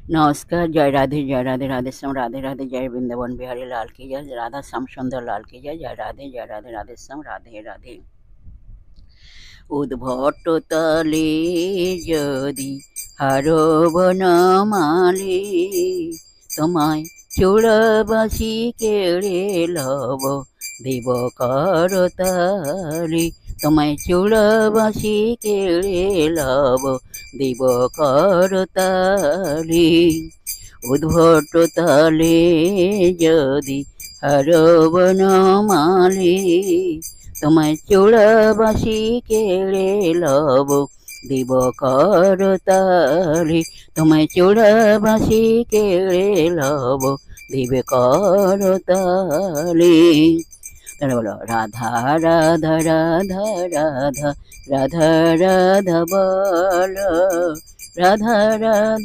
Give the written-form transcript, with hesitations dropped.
नमस्कार, जय राधे, राधे श्याम, राधे राधे, जय वृंदावन बिहारी लाल की जय, राधा श्याम सुंदर लाल की जय राधे, राधे श्याम, राधे राधे। উদ্ভট তলে যদি হারবন মালে, তোমায় চোরাবাসি কেড়ে লব দেব করতালে, তোমায় চোরাবাসি কেড়ে লব দেব করতালে। উদ্ভট তালে যদি হারবন মালে, তোমায় চোরাবাসি কেড়ে লব দেব করতালে, তোমায় চোরাবাসি কেড়ে লব দেব করতালে। তাহলে বলো রাধা রাধা রাধা রাধা রাধা রাধা বলো, রাধা রাধা